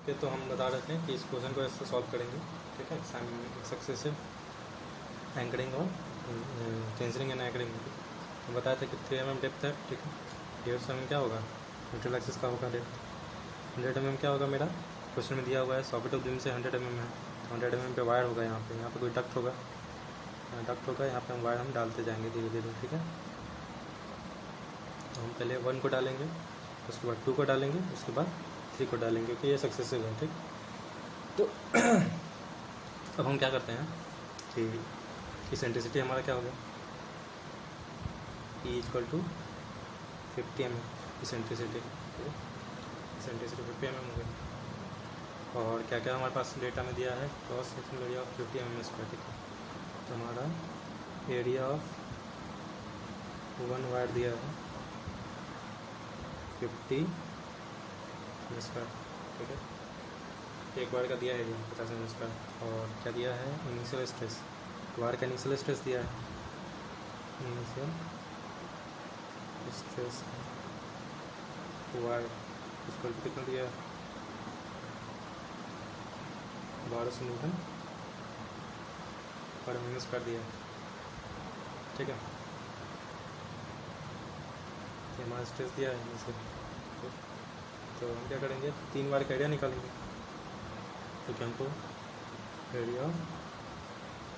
पे तो हम बता रहे थे कि इस क्वेश्चन को ऐसे सॉल्व करेंगे, ठीक है, सक्सेसिव एंकरिंग और टेंसरिंग एंड एंकरिंग। हम बताया था कि 3 mm डेप्थ है, ठीक है, 150 mm क्या होगा, न्यूट्रल एक्सिस का होगा डेप्थ। 100 mm क्या होगा मेरा, क्वेश्चन में दिया हुआ है सॉकेट ऑफ बीम से 100 mm है, तो 100 mm पे वायर होगा, यहाँ पे कोई डक्ट होगा, यहाँ पे हम वायर हम डालते जाएंगे धीरे धीरे, ठीक है। तो हम पहले 1 को डालेंगे, उसके बाद 2 को डालेंगे, उसके बाद 3 को डालेंगे, क्योंकि ये सक्सेसिव है, ठीक। तो अब हम क्या करते हैं कि इसेंट्रिसिटी हमारा क्या हो गया, E = 50 mm eccentricity, eccentricity 50 mm हो गई। और क्या क्या हमारे पास डेटा में दिया है, cross sectional area of 50 mm², ठीक है। तो हमारा एरिया ऑफ 1 वायर दिया है 50 mm², ठीक है। एक वायर का दिया है एरिया 50 mm²। और क्या दिया है, इनिशियल स्ट्रेस, वायर का इनिशियल स्ट्रेस दिया है, इनिशियल स्ट्रेस वायर इसको कितना दिया है, 1200 न्यूटन पर mm² दिया है, ठीक है। ये हमारा स्ट्रेस दिया है इनिशियल। तो हम क्या करेंगे, 3 वायर का एरिया निकालेंगे, तो क्या हमको एरिया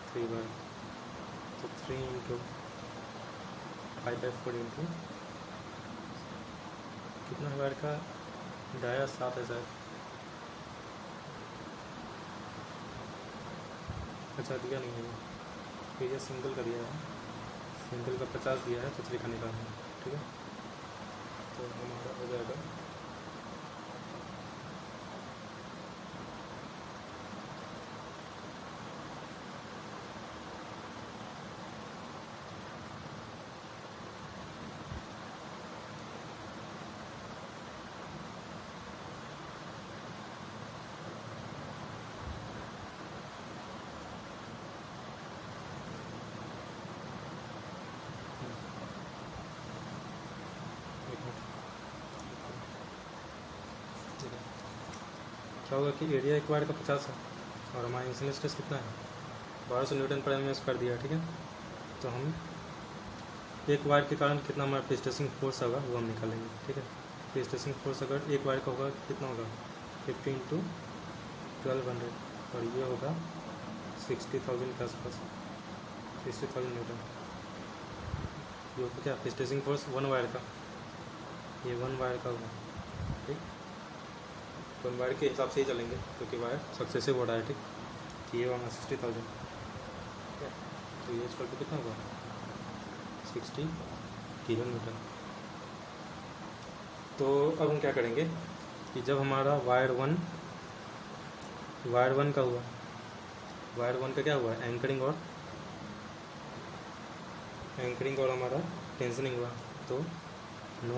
3 वायर, तो 3 × 5/4 इंटू कितना वायर का डाया 7 है शायद, अच्छा दिया नहीं है, एरिया सिंगल का दिया है, सिंगल का 50 दिया है, तो 3 का निकालना है, ठीक है। तो हमारा हो जाएगा क्या होगा कि एरिया एक वायर का 50 है और हमारा इनिशियल स्ट्रेस कितना है, 1200 न्यूटन पर mm² दिया है, ठीक है। तो हम एक वायर के कारण कितना हमारा प्रेस्टेसिंग फोर्स होगा वो हम निकालेंगे, ठीक है। प्रेस्टेसिंग फोर्स अगर एक वायर का होगा कितना होगा, 50 × 1200, और ये होगा 60,000 के आसपास, 60,000 न्यूटन। ये होगा क्या, प्रेस्टेसिंग फोर्स 1 वायर का, ये 1 वायर का होगा, ठीक। तो वायर के हिसाब से ही चलेंगे क्योंकि वायर सक्सेसिव हो रहा है, ठीक। तो ये होगा 60,000, ठीक है। तो ये इसका कितना होगा, 60 kN। तो अब हम क्या करेंगे कि जब हमारा वायर 1 का हुआ, वायर 1 का क्या हुआ, एंकरिंग और हमारा टेंशनिंग हुआ, तो नो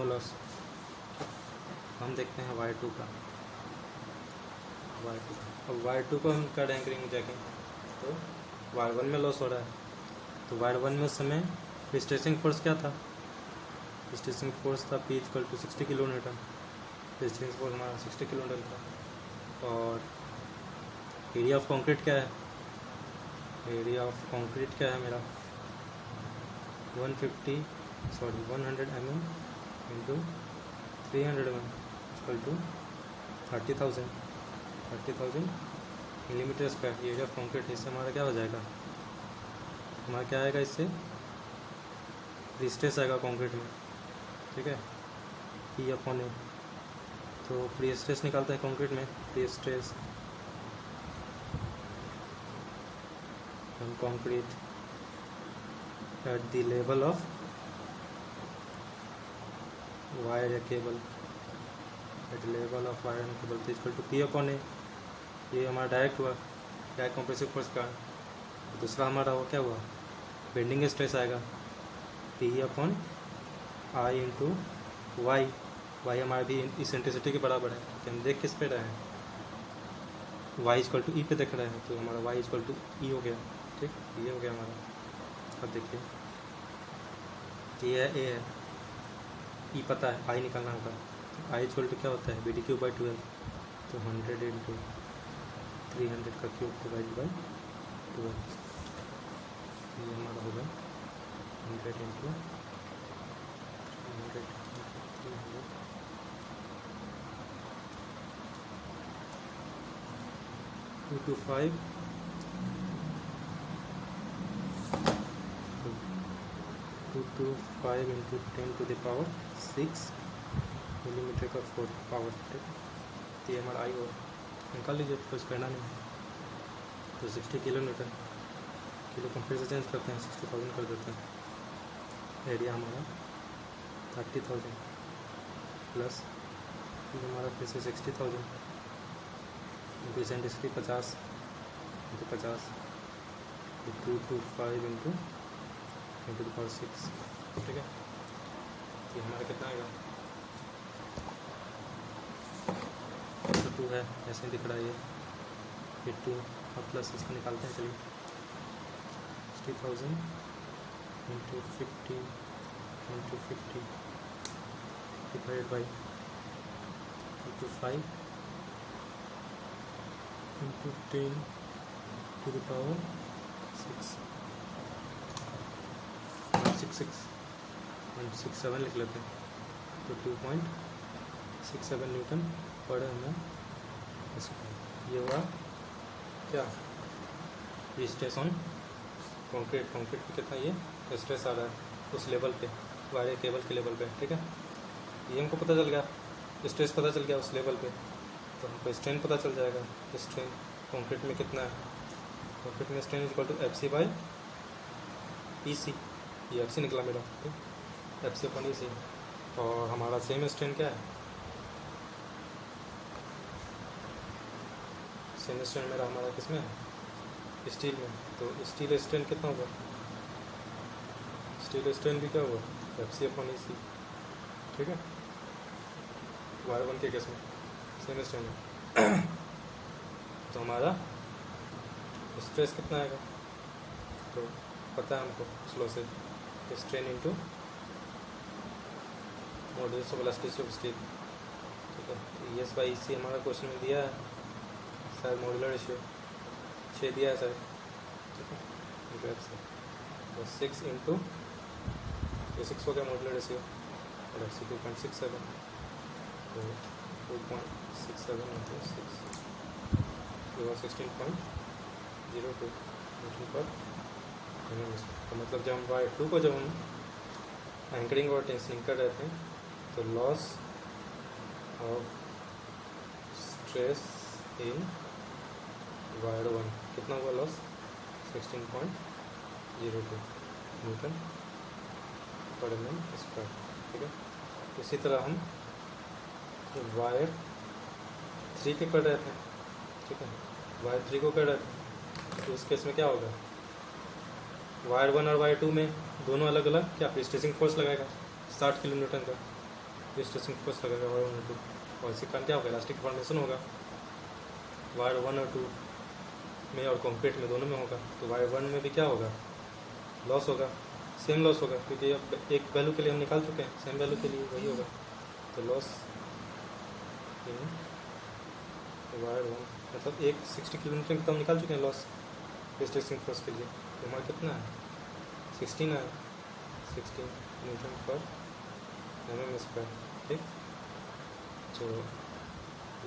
लॉस। हम देखते हैं वायर 2 का, अब वायर 2 को हम कर एंकरिंग में जाके, तो वायर 1 में लॉस हो रहा है, तो वायर 1 में उस समय प्रेस्टेसिंग फोर्स क्या था, प्रेस्टेसिंग फोर्स था P = 60 kN, प्रेस्टेसिंग फोर्स हमारा 60 kN था। और एरिया ऑफ कंक्रीट क्या है, एरिया ऑफ कंक्रीट क्या है मेरा, 100 mm × 300 mm = 30,000 mm²। Area of concrete, इससे हमारा क्या हो जाएगा, हमारा क्या आएगा, इससे प्रीस्ट्रेस आएगा कंक्रीट में, ठीक है, E/A। तो प्रीस्ट्रेस निकालते हैं कंक्रीट में, prestress on concrete at the level of wire या cable, at level of wire and cable, तो P/A। ये हमारा डायरेक्ट हुआ, डायरेक्ट कंप्रेसिव फोर्स का। दूसरा हमारा वो क्या हुआ, बेंडिंग स्ट्रेस आएगा, P/I × Y। वाई हमारा भी इसेंट्रिसिटी के बराबर है, कि हम देख किस पे रहे हैं, Y = E पे देख रहे हैं, तो हमारा Y = E हो गया, ठीक, ये हो गया हमारा। अब देखिए ये है A है, E पता है, I निकालना होगा, आई इक्वल टू क्या होता है BD³/12, तो 100 इंटू 300 का क्यूब डिवाइड बाई 12, ये हमारा होगा 100 इंटू 300 225 225 इंटू 10⁶ मिलीमीटर का 4 पावर। ठीक, ये हमारा आई हो निकाल लीजिए, कुछ करना नहीं। तो 60 किलो न्यूटन, किलो को फिर से चेंज करते हैं, 60,000 कर देते हैं। एरिया हमारा 30,000 प्लस हमारा फिर से 60,000 इंटू सेंटिस्ट्री 50 इंटू 50 225 इंटू 10⁶। ठीक है, ये हमारा कितना आएगा, तो 2 है, ऐसे दिख रहा है ये 2 और प्लस इसको निकालते हैं। चलिए 60,000 into 50 divide by into 5 into 10⁶ 167 लिख लेते हैं। तो 2.67 न्यूटन पर एमएम स्क्वायर। ये हुआ क्या, स्ट्रेस ऑन कंक्रीट पे कितना ये स्ट्रेस आ रहा है उस लेवल पे, वायर केबल के लेवल पे। ठीक है, ये हमको पता चल गया, स्ट्रेस पता चल गया उस लेवल पे, तो हमको स्ट्रेन पता चल जाएगा। स्ट्रेन कंक्रीट में कितना है, कंक्रीट में स्ट्रेन इक्वल टू FC/EC, ये FC निकला मेरा। ठीक, FC/EC। और हमारा सेम स्ट्रेन क्या है, सेम स्ट्रेन मेरा हमारा किसमें है, स्टील में। तो स्टील स्ट्रेन कितना होगा, स्टील स्ट्रेन भी क्या होगा FC/EC। ठीक है, वायर 1 के केस में सेम स्ट्रेन है। तो हमारा स्ट्रेस कितना आएगा, तो पता है हमको स्लो से, strain into modulus of elasticity of steel. ठीक है, ES/EC हमारा क्वेश्चन में दिया है शायद, मॉड्यूलर रेशियो 6 दिया है शायद। ठीक है, इंटू FC, तो 6 इंटू ये 6 हो गया मॉड्यूलर रेशियो, और FC 2.67, तो 2.67 इंटू 6 ये हुआ 16.02 न्यूटन पर एमएम स्क्वायर। तो मतलब जब हम वायर 2 को जब हम एंकरिंग और टेंशनिंग कर रहे थे, तो loss of stress in wire 1 कितना हुआ लॉस, 16.02 न्यूटन पर एमएम स्क्वायर। ठीक है, इसी तरह हम वायर 3 के कर रहे थे। ठीक है, वायर 3 को कर रहे थे, तो उस केस में क्या होगा, वायर 1 और वायर 2 में दोनों अलग अलग क्या स्ट्रेसिंग फोर्स लगाएगा, 60 किलो न्यूटन का स्ट्रेसिंग फोर्स लगेगा वायर 1 और 2, और इसी कारण क्या होगा, इलास्टिक फॉर्मेशन होगा वायर 1 और 2 में, और कंक्रीट में दोनों में होगा। तो वायर 1 में भी क्या होगा, लॉस होगा, सेम लॉस होगा, क्योंकि अब एक वैल्यू के लिए हम निकाल चुके हैं, सेम वैल्यू के लिए वही होगा। तो लॉस वायर 1 मतलब एक 60 किलो न्यूटन का हम निकाल चुके हैं लॉस स्ट्रेसिंग फोर्स के लिए। तो हमारा कितना है, 16 है, 16 न्यूटन पर एमएम स्क्वायर। ठीक, तो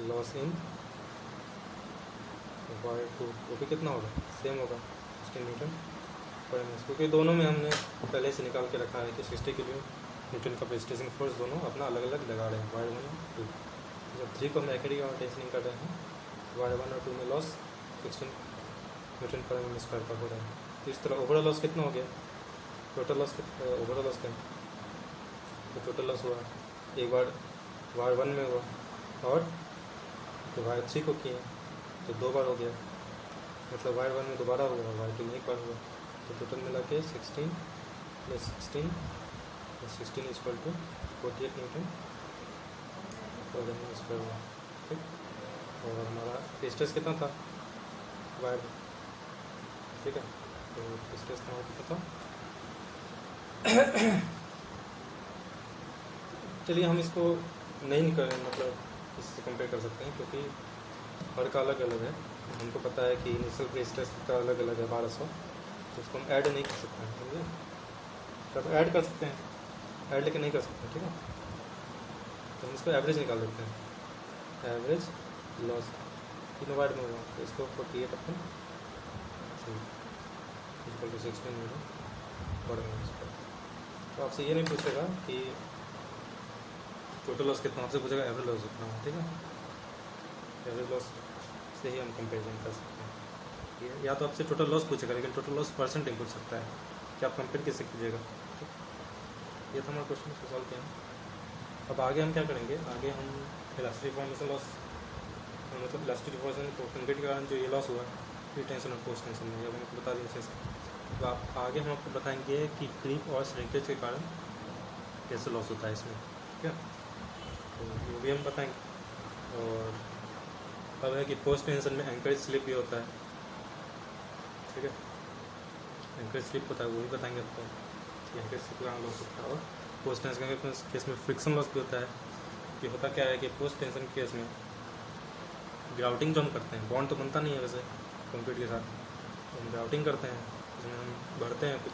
लॉस इन वायर 2 वो भी कितना होगा, सेम होगा 16 न्यूटन पर एमएम, क्योंकि दोनों में हमने पहले से निकाल के रखा है कि 60 किलो न्यूटन का स्ट्रेसिंग फोर्स दोनों अपना अलग अलग लगा रहे हैं, वायर 1 और 2। जब 3 को हम एंकरिंग और टेंशनिंग कर रहे हैं, वायर 1 और 2 में लॉस 16 न्यूटन पर एमएम स्क्वायर का हो रहा है। तो इस तरह ओवरऑल लॉस कितना हो गया, टोटल लॉस ओवरऑल लॉस क्या है, तो टोटल लॉस हुआ एक बार वायर 1 में हुआ, और तो वायर 3 को किए तो 2 बार हो गया, मतलब वायर 1 में दोबारा हुआ, वायर 2 में एक बार हुआ। तो टोटल मिला के 16 + 16 + 16 = 48 न्यूटन पर एमएम स्क्वायर हुआ। ठीक, और हमारा स्ट्रेस कितना था वायर, ठीक है, तो स्ट्रेस हमारा कितना था चलिए हम इसको नहीं निकल मतलब इससे कंपेयर कर सकते हैं, क्योंकि हर का अलग अलग है। हमको पता है कि इनिशियल प्री स्ट्रेस का अलग अलग है 1200, तो उसको हम ऐड नहीं कर सकते हैं, समझे? तो ऐड कर सकते हैं, ऐड लेकिन नहीं कर सकते, ठीक है? तो हम इसको एवरेज निकाल देते हैं, एवरेज लॉस तीनों वार्ड में होगा, तो इसको 48 अपन इक्वल टू 16 में बढ़ेगा इसका। तो आपसे ये नहीं पूछेगा कि टोटल लॉस कितना, आपसे पूछेगा एवरेज लॉस कितना है, ठीक है? एवरेज लॉस से ही हम कंपेरिजन कर सकते हैं। ये या तो आपसे टोटल लॉस पूछेगा, लेकिन टोटल लॉस परसेंट नहीं पूछ सकता है कि आप कंपेयर किससे कीजिएगा। ये था हमारा क्वेश्चन, इसको सॉल्व किया। अब आगे हम क्या करेंगे, आगे हम इलास्टिक डिफॉर्मेशन लॉस, मतलब इलास्टिक डिफॉर्मेशन तो कंक्रीट के कारण जो ये लॉस हुआ प्री टेंशन और पोस्ट टेंशन में, जब हमको बता दिया अच्छे से। तो आगे हम आपको बताएंगे कि क्रीप और श्रिंकेज के कारण कैसे लॉस होता है इसमें, ठीक है? तो वो भी हम बताएंगे। और अब है कि पोस्ट टेंशन में एंकरेज स्लिप भी होता है, ठीक है? एंकरेज स्लिप होता है, वो भी बताएंगे आपको कि एंकरेज स्लिप का लॉस होता है। और पोस्ट टेंशन के केस में फ्रिक्शन लॉस भी होता है। कि होता क्या है कि पोस्ट टेंशन के केस में ग्राउटिंग जो हम करते हैं, बॉन्ड तो बनता नहीं है वैसे कंक्रीट के साथ, तो हम ग्राउटिंग करते हैं, उसमें हम भरते हैं कुछ,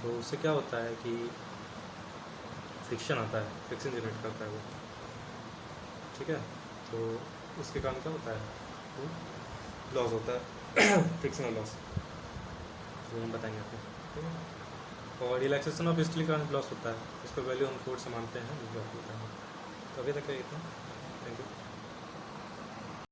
तो उससे क्या होता है कि फ्रिक्शन आता है, फ्रिक्शन जनरेट करता है वो, ठीक है? तो उसके कारण क्या होता है, वो लॉस होता है फ्रिक्शनल लॉस, वो हम बताएंगे आपको, ठीक है? और रिलैक्सेशन ऑफ स्टील के कारण लॉस होता है, उसका वैल्यू हम कोड से मानते हैं, जो आपको बताएंगे। तो अभी तक क्या, थैंक यू।